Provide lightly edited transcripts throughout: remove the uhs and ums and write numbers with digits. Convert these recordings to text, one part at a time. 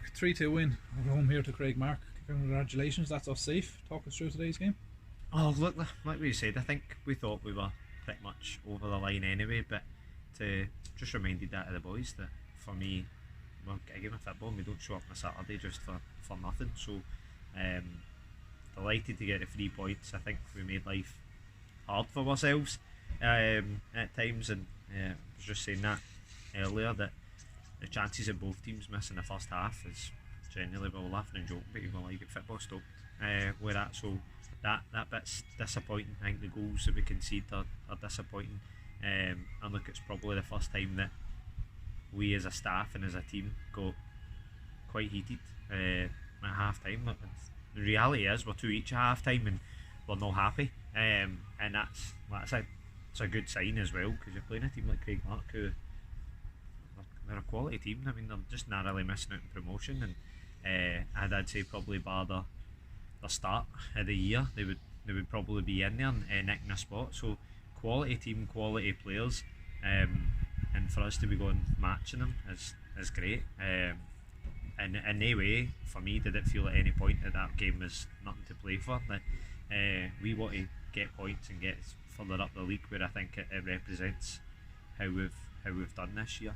Mark, 3-2 win. We're home here to Craigmark. Congratulations, that's us safe. Talk us through today's game. Oh, look, like we said, I think we thought we were pretty much over the line anyway, but to just reminded that of the boys that for me, we're a game of football and we don't show up on a Saturday just for nothing. So, delighted to get the 3 points. I think we made life hard for ourselves at times, and I was just saying that earlier that the chances of both teams missing the first half is generally, we were laughing and joking, but you go like it, football stopped with that, so that bit's disappointing. I think the goals that we concede are disappointing, and look, it's probably the first time that we as a staff and as a team got quite heated at half time. The reality is we're 2 each at half time and we're not happy, and that's a good sign as well, because you're playing a team like Craigmark who they're a quality team. I mean, they're just narrowly missing out in promotion, and I'd say probably bar the start of the year they would probably be in there and nicking a spot. So quality team, quality players, and for us to be going matching them is great. And in no way for me did it feel at any point that game was nothing to play for. That we want to get points and get further up the league, where I think it represents how we've done this year.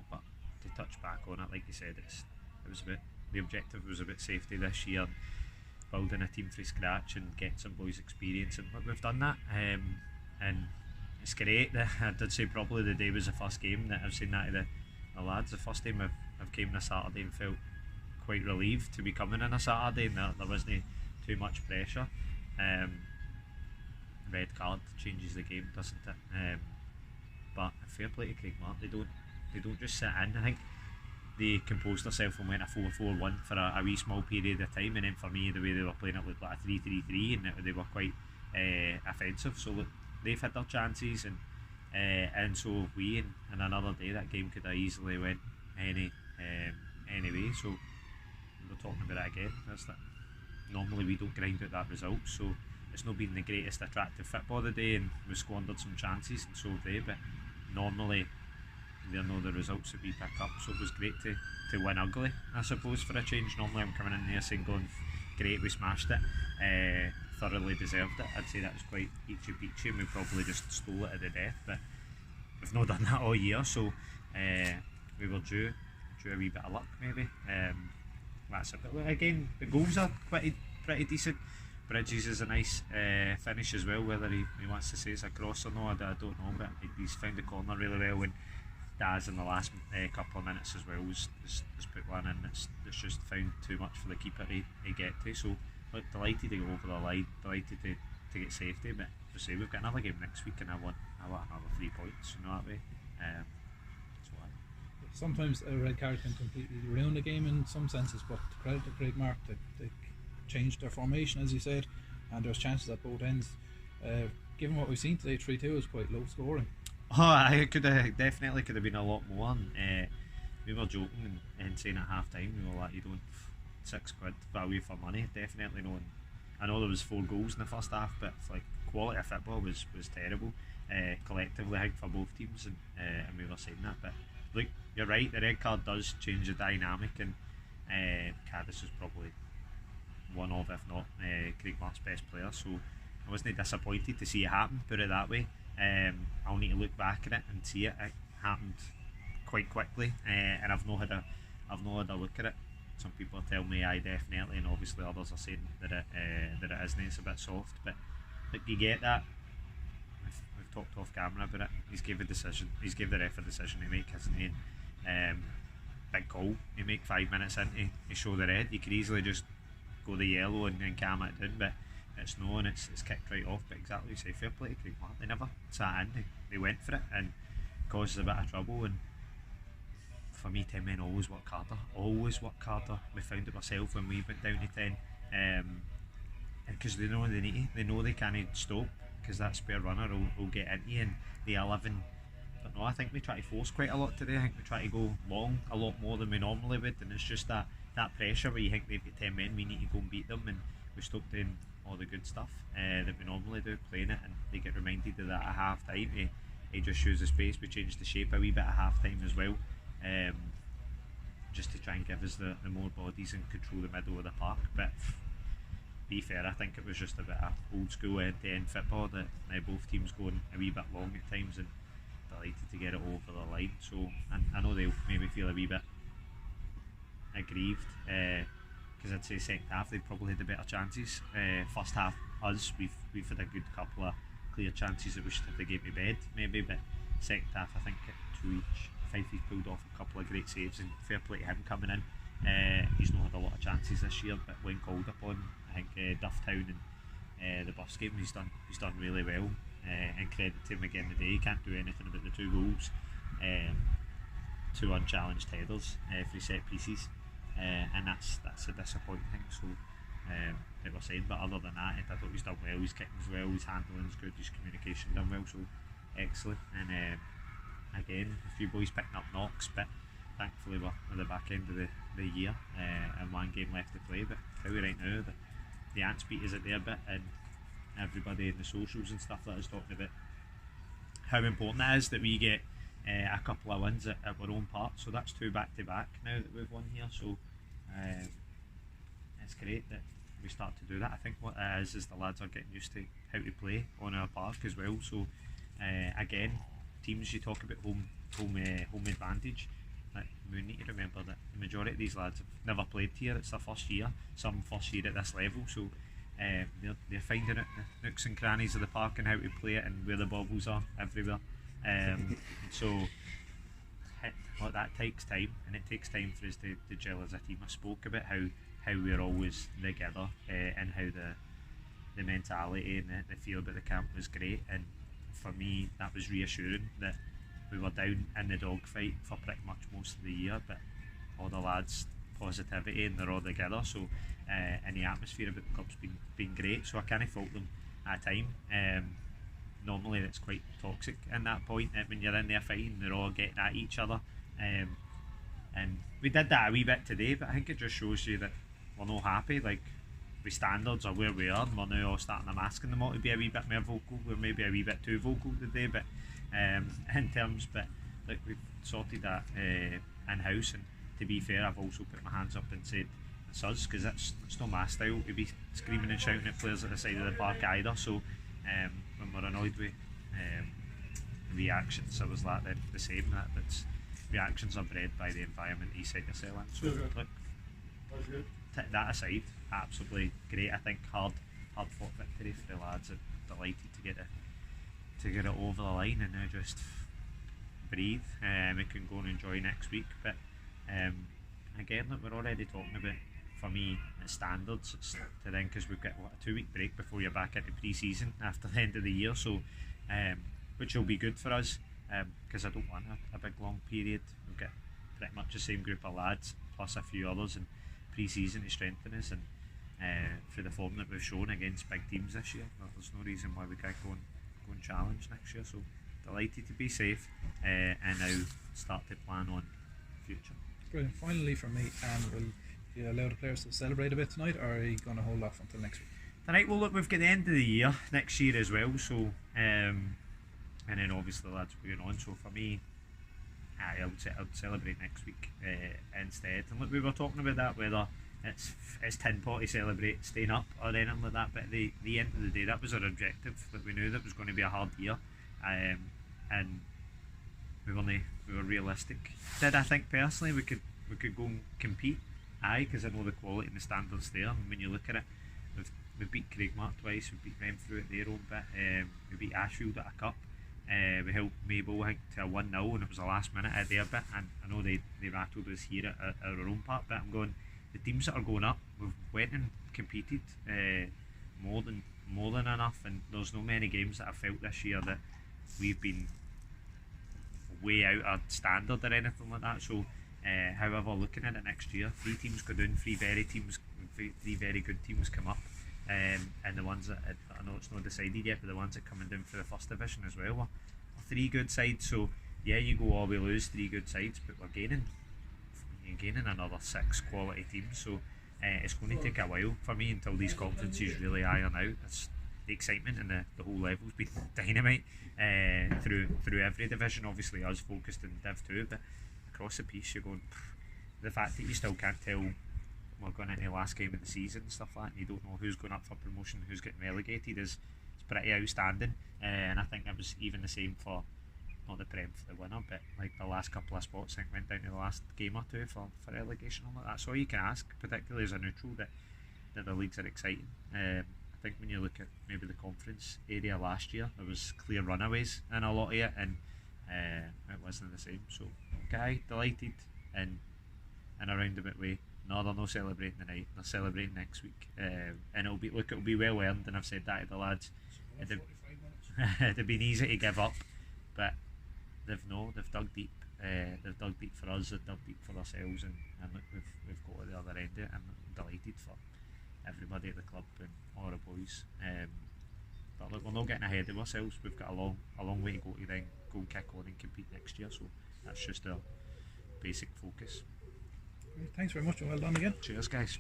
But to touch back on it, like you said, it was about the objective was about safety this year, building a team from scratch and getting some boys experience, and we've done that. And it's great. I did say probably the day was the first game that I've seen that to the lads. The first time I've came on a Saturday and felt quite relieved to be coming on a Saturday, and there wasn't too much pressure. Red card changes the game, doesn't it? But fair play to Craigmark, they don't just sit in. I think they composed themselves and went a 4-4-1 for a wee small period of time, and then for me the way they were playing it looked like a 3-3-3, and they were quite offensive. So look, they've had their chances, and so have we, and another day that game could have easily went any way. So we're talking about it again. That's that. Normally we don't grind out that result, so it's not been the greatest attractive football of the day, and we squandered some chances, and so have they. But normally they know the results that we pick up, so it was great to win ugly, I suppose, for a change. Normally I'm coming in there saying going, great, we smashed it, thoroughly deserved it. I'd say that was quite eachy peachy, and we probably just stole it at the death, but we've not done that all year, so we were due a wee bit of luck maybe. That's it. But again, the goals are pretty decent. Bridges is a nice finish as well, whether he wants to say it's a cross or not, I don't know, but he's found the corner really well, and Daz in the last couple of minutes as well has put one in that's just found too much for the keeper to get to. So look, delighted to go over the line, delighted to get safety, but to say we've got another game next week and I want another 3 points, you know, that way. That's why. Sometimes a red card can completely ruin the game in some senses, but to credit to Craigmark, they changed their formation, as you said, and there's chances at both ends. Given what we've seen today, 3-2 is quite low scoring. Oh, it definitely could have been a lot more. We were joking and saying at half time, we were like, you don't £6 value for money, definitely not. I know there was 4 goals in the first half, but like quality of football was terrible collectively, I think, for both teams, and we were saying that. But look, you're right, the red card does change the dynamic, and Caddis is probably one of, if not Craigmark's best player, so I wasn't disappointed to see it happen, put it that way. I'll need to look back at it and see it happened quite quickly, and I've not had a look at it. Some people tell me I definitely, and obviously others are saying that it isn't, it's a bit soft, but you get that. We've talked off camera about it. He's gave the ref a decision to make, hasn't he? Big call, you make 5 minutes in to show the red. You could easily just go the yellow and calm it down, but it's no, and it's kicked right off. But exactly, you say, fair play to Craigmark, they never sat in, they went for it and caused a bit of trouble. And for me, 10 men always work harder. We found it ourselves when we went down to 10, because they know they need to, they know they can't stop, because that spare runner will get into you, and the 11. But no, I think we try to force quite a lot today. I think we try to go long a lot more than we normally would, and it's just that pressure where you think they've got 10 men, we need to go and beat them, and we stop doing all the good stuff that we normally do, playing it, and they get reminded of that at half time. He just shows the space. We changed the shape a wee bit at half time as well, just to try and give us the more bodies and control the middle of the park. But be fair, I think it was just a bit of old school end-to-end football that both teams going a wee bit long at times, and delighted to get it over the line. So and I know they'll maybe feel a wee bit aggrieved, because I'd say second half they probably had the better chances. First half us, we've had a good couple of clear chances that we should have the game to bed maybe, but second half I think at 2 each, Fifey's pulled off a couple of great saves, and fair play to him coming in. He's not had a lot of chances this year, but when called upon, I think Dufftown and the bus game, he's done really well, and credit to him again today. He can't do anything about the 2 goals, 2 unchallenged headers for set pieces, and that's a disappointing thing. So like we're saying, but other than that, I thought he's done well. His kicking's well, his handling's good, his communication done well, so excellent. And again, a few boys picking up knocks, but thankfully we're at the back end of the year, and 1 game left to play. But tell you right now, the ants beat us at their bit, and everybody in the socials and stuff that is talking about how important it is that we get a couple of wins at our own part. So that's 2 back to back now that we've won here, so it's great that we start to do that. I think what it is the lads are getting used to how to play on our park as well. So again, teams, you talk about home advantage, we need to remember that the majority of these lads have never played here. It's their first year, some first year at this level, so they're finding out the nooks and crannies of the park and how to play it and where the bobbles are everywhere. So that takes time, and it takes time for us to gel as a team. I spoke about how we're always together, and how the mentality and the feel about the camp was great, and for me that was reassuring that we were down in the dogfight for pretty much most of the year, but all the lads' positivity and they're all together. So and the atmosphere about the club's been great, so I can't fault them at a time. Normally it's quite toxic in that point, when you're in there fighting, they're all getting at each other, and we did that a wee bit today, but I think it just shows you that we're not happy, like the standards are where we are, and we're now all starting to asking them all to be a wee bit more vocal. We're maybe a wee bit too vocal today, but in terms, but like we've sorted that in-house, and to be fair, I've also put my hands up and said it's us, because it's not my style to be screaming and shouting at players at the side of the park either. So when we're annoyed with reactions, I was like the same, that's reactions are bred by the environment you set yourself in. So look, that aside, absolutely great. I think hard fought victory for the lads, and delighted to get it over the line, and now just breathe. We can go and enjoy next week. But again, look, we're already talking about, for me, the standards. It's to then, because we've got a 2-week break before you're back into pre-season after the end of the year, so which will be good for us, because I don't want a big long period. We've got pretty much the same group of lads plus a few others in pre-season to strengthen us, and for the form that we've shown against big teams this year, there's no reason why we can't go and challenge next year. So delighted to be safe, and now start to plan on the future. Brilliant. Finally for me, will you allow the players to celebrate a bit tonight, or are you going to hold off until next week? Tonight, well, look, we've got the end of the year next year as well, so and then obviously the lads will be going on. So for me, I would celebrate next week instead. And look, we were talking about that, whether it's tin pot to celebrate staying up or anything like that, but at the end of the day, that was our objective. That we knew that was going to be a hard year, and we were realistic. Did I think personally we could go and compete? Aye, because I know the quality and the standards there. And when you look at it, we've beat Craigmark twice, we've beat Renfrew at their own bit, we beat Ashfield at a cup. We helped Maybole, I think, to a 1-0, and it was the last minute at their bit, and I know they rattled us here at our own part, but I'm going, the teams that are going up, we've went and competed more than enough, and there's no many games that I've felt this year that we've been way out of standard or anything like that. So however, looking at it next year, 3 teams go down, 3 very good teams come up, and the ones that, I know it's not decided yet, but the ones that are coming down for the first division as well are 3 good sides. So yeah, you go all we lose 3 good sides, but we're gaining another 6 quality teams. So it's going to take a while for me until these conferences really iron out. It's the excitement and the whole level's been dynamite through every division. Obviously us focused in Div 2, but across the piece you're going, the fact that you still can't tell we're going into the last game of the season and stuff like that, and you don't know who's going up for promotion, who's getting relegated, is pretty outstanding. And I think it was even the same for not the Prem for the winner, but like the last couple of spots I think went down to the last game or two for relegation. That's all you can ask, particularly as a neutral, that the leagues are exciting. I think when you look at maybe the conference area last year, there was clear runaways in a lot of it, and it wasn't the same. So, Guy, delighted, and in a roundabout way, no, they're not celebrating tonight, they're celebrating next week, and it'll be well earned, and I've said that to the lads. It'd have been easy to give up, but they've dug deep. They've dug deep for us, they've dug deep for ourselves, and look, we've got to the other end of it. I'm delighted for everybody at the club and all the boys. But look, we're not getting ahead of ourselves. We've got a long way to go to then go and kick on and compete next year. So that's just our basic focus. Thanks very much and well done again. Cheers, guys.